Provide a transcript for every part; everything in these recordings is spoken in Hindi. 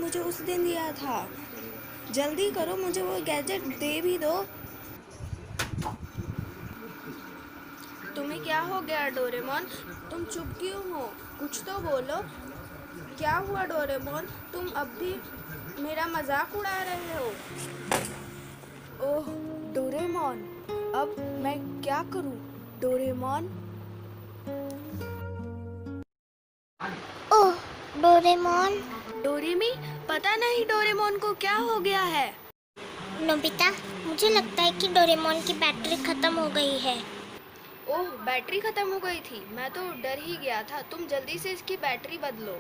मुझे उस दिन दिया था। जल्दी करो, मुझे वो गैजेट दे भी दो। तुम्हें क्या हो गया डोरेमोन? तुम चुप क्यों हो? कुछ तो बोलो। क्या हुआ डोरेमोन? तुम अब भी मेरा मजाक उड़ा रहे हो। ओह डोरेमोन, अब मैं क्या करूं? डोरेमोन। ओह डोरेमोन। डोरेमी, पता नहीं डोरेमोन को क्या हो गया है। नोबिता, मुझे लगता है कि डोरेमोन की बैटरी खत्म हो गई है। ओह, बैटरी खत्म हो गई थी। मैं तो डर ही गया था। तुम जल्दी से इसकी बैटरी बदलो।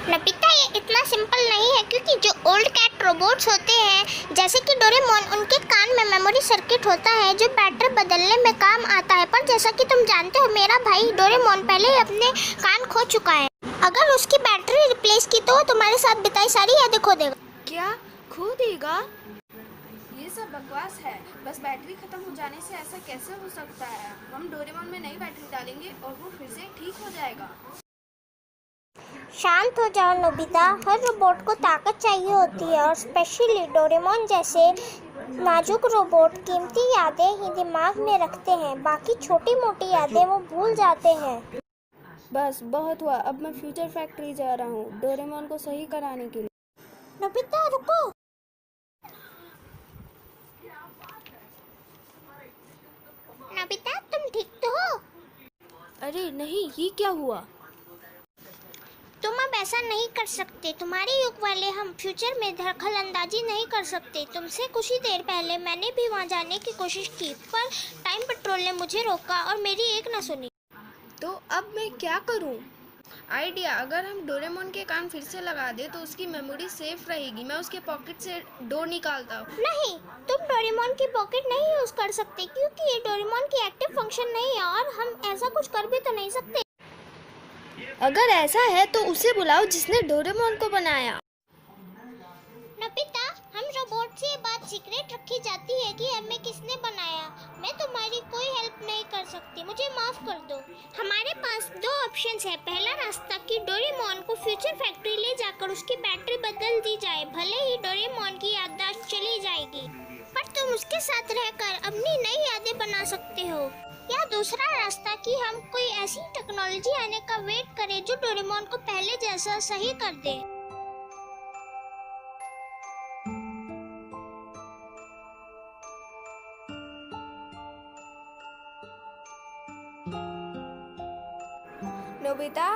नोबिता, ये इतना सिंपल नहीं है, क्योंकि जो ओल्ड कैट रोबोट्स होते हैं जैसे कि डोरेमोन, उनके कान में मेमोरी सर्किट होता है जो बैटरी बदलने में काम आता है। पर जैसा कि तुम जानते हो, मेरा भाई डोरेमोन पहले ही अपने कान खो चुका है। अगर उसकी बैटरी रिप्लेस की तो तुम्हारे साथ बिताई सारी यादें खो देगा। क्या खो देगा? ये सब बकवास है। बस बैटरी खत्म हो जाने से ऐसा कैसे हो सकता है? हम डोरेमोन में नई बैटरी डालेंगे और वो फिर से ठीक हो जाएगा। शांत हो जाओ नोबिता, हर रोबोट को ताकत चाहिए होती है और स्पेशली डोरेमोन जैसे नाजुक रोबोट कीमती यादें ही दिमाग में रखते हैं, बाकी छोटी मोटी यादें वो भूल जाते हैं। बस बहुत हुआ। अब मैं फ्यूचर फैक्ट्री जा रहा हूँ डोरेमोन को सही कराने के लिए। नोबिता रुको। नोबिता, तुम ठीक तो हो? अरे नहीं, ये क्या हुआ? तुम अब ऐसा नहीं कर सकते। तुम्हारे युग वाले हम फ्यूचर में दखल अंदाजी नहीं कर सकते। तुमसे कुछ ही देर पहले मैंने भी वहां जाने की कोशिश की, पर टाइम पेट्रोल ने मुझे रोका और मेरी एक न सुनी। तो अब मैं क्या करूं? आइडिया, अगर हम डोरेमोन के कान फिर से लगा दे तो उसकी मेमोरी सेफ रहेगी। मैं उसके पॉकेट से डोर निकालता हूँ। नहीं, तुम डोरेमोन की पॉकेट नहीं यूज कर सकते, क्योंकि ये डोरेमोन की एक्टिव फंक्शन नहीं है और हम ऐसा कुछ कर भी तो नहीं सकते। अगर ऐसा है तो उसे बुलाओ जिसने डोरेमोन को बनाया। नोबिता, हम रोबोट से ये बात सीक्रेट रखी जाती है कि हमें किसने बनाया। मैं तुम्हारी कोई हेल्प नहीं कर सकती, मुझे माफ कर दो। हमारे पास दो ऑप्शंस है। पहला रास्ता कि डोरेमोन को फ्यूचर फैक्ट्री ले जाकर उसकी बैटरी बदल दी जाए, भले ही डोरेमोन की याददाश्त चली जाएगी, पर तुम उसके साथ रहकर अपनी नई यादें बना सकते हो। या दूसरा रास्ता कि हम कोई ऐसी टेक्नोलॉजी आने का वेट करें जो डोरेमोन को पहले जैसा सही कर दे। नोबिता,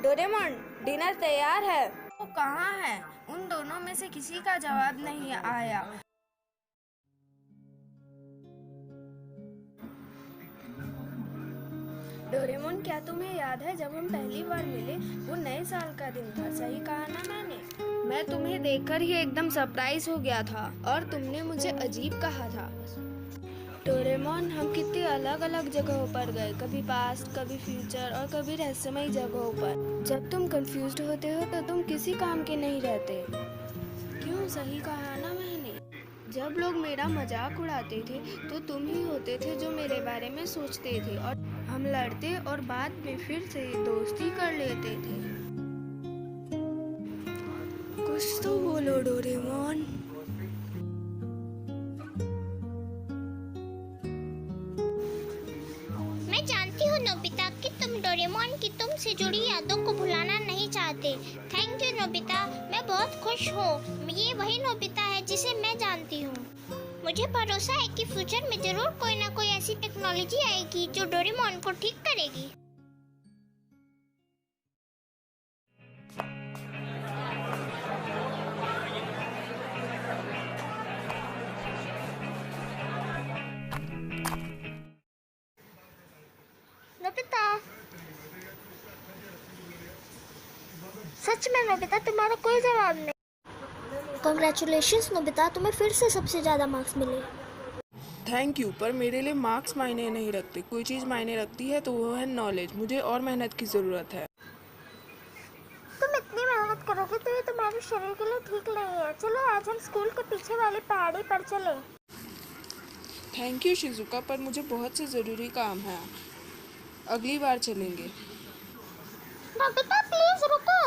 डोरेमोन, डिनर तैयार है। वो कहाँ है? उन दोनों में से किसी का जवाब नहीं आया। डोरेमोन, क्या तुम्हें याद है जब हम पहली बार मिले? वो नए साल का दिन था, सही कहा ना मैंने? मैं तुम्हें देखकर ही एकदम सरप्राइज हो गया था और तुमने मुझे अजीब कहा था। डोरेमोन, हम कितनी अलग अलग जगहों पर गए, कभी पास्ट, कभी फ्यूचर और कभी रहस्यमय जगहों पर। जब तुम कंफ्यूज्ड होते हो तो तुम किसी काम के नहीं रहते। क्यों, सही कहा ना मैंने? जब लोग मेरा मजाक उड़ाते थे तो तुम ही होते थे जो मेरे बारे में सोचते थे और हम लड़ते और बाद में फिर से दोस्ती कर लेते थे। कुछ तो बोलो डोरेमोन। मैं जानती हूँ नोबिता कि तुम डोरेमोन की तुमसे जुड़ी यादों को भुलाना नहीं चाहते। थैंक यू नोबिता, मैं बहुत खुश हूँ। ये वही नोबिता है जिसे मैं जानती हूँ। मुझे भरोसा है कि फ्यूचर में जरूर कोई ना कोई ऐसी टेक्नोलॉजी आएगी जो डोरेमोन को ठीक करेगी। नोबिता, सच में नोबिता, तुम्हारा कोई जवाब नहीं। कांग्रेचुलेशंस नोबिता, तुम्हें फिर से सबसे ज्यादा मार्क्स मिले। थैंक यू, पर मेरे लिए मार्क्स मायने नहीं रखते। कोई चीज़ मायने रखती है तो वो है नॉलेज। मुझे और मेहनत की ज़रूरत है। तुम इतनी मेहनत करोगे तो ये तुम्हारे शरीर के लिए ठीक नहीं है। चलो आज हम स्कूल के पीछे वाली पहाड़ी पर चले। थैंक यू शिजुका, पर मुझे बहुत से ज़रूरी काम है। अगली बार चलेंगे। नोबिता प्लीज रुको।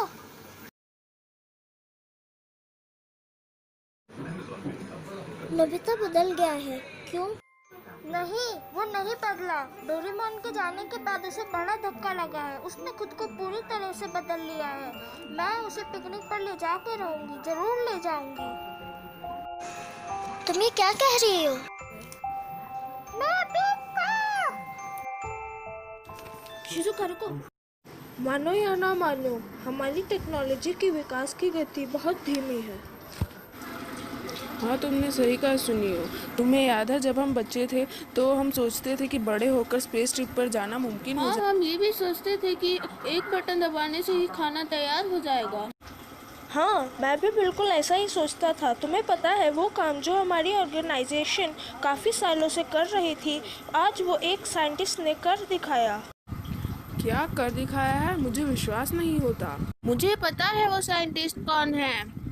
नोबिता बदल गया है, क्यों? नहीं, वो नहीं बदला। डोरेमोन के जाने के बाद उसे बड़ा धक्का लगा है। उसने खुद को पूरी तरह से बदल लिया है। मैं उसे पिकनिक पर ले जाके रहूंगी, जरूर ले जाऊंगी। तुम ये क्या कह रही हो? शिजुका रुको। मानो या ना मानो, हमारी टेक्नोलॉजी की विकास की गति बहुत धीमी है। हाँ, तुमने सही कहा सुनियो। तुम्हें याद है जब हम बच्चे थे तो हम सोचते थे कि बड़े होकर स्पेस ट्रिप पर जाना मुमकिन हो जाए। हम ये भी सोचते थे कि एक बटन दबाने से ही खाना तैयार हो जाएगा। हाँ, मैं भी बिल्कुल ऐसा ही सोचता था। तुम्हें पता है वो काम जो हमारी ऑर्गेनाइजेशन काफ़ी सालों से कर रही थी, आज वो एक साइंटिस्ट ने कर दिखाया। क्या कर दिखाया है? मुझे विश्वास नहीं होता। मुझे पता है वो साइंटिस्ट कौन है।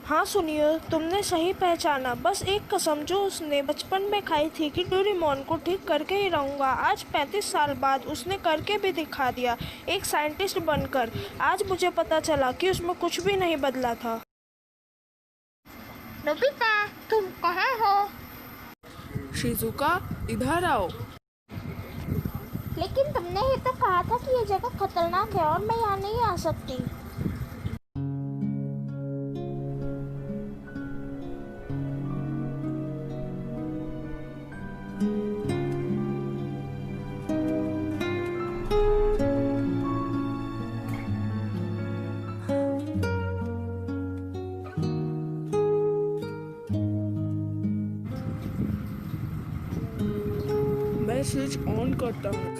हाँ सुनियो, तुमने सही पहचाना। बस एक कसम जो उसने बचपन में खाई थी कि डोरेमोन को ठीक करके ही रहूँगा, आज 35 साल बाद उसने करके भी दिखा दिया, एक साइंटिस्ट बनकर। आज मुझे पता चला कि उसमें कुछ भी नहीं बदला था। नोबिता, तुम कहाँ हो? शिजुका, इधर आओ। लेकिन तुमने ही तो कहा था कि ये जगह खतरनाक है और मैं यहाँ नहीं आ सकती। मैं स्विच ऑन करता हूँ।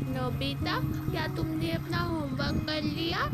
नोबिता, क्या तुमने अपना होमवर्क कर लिया?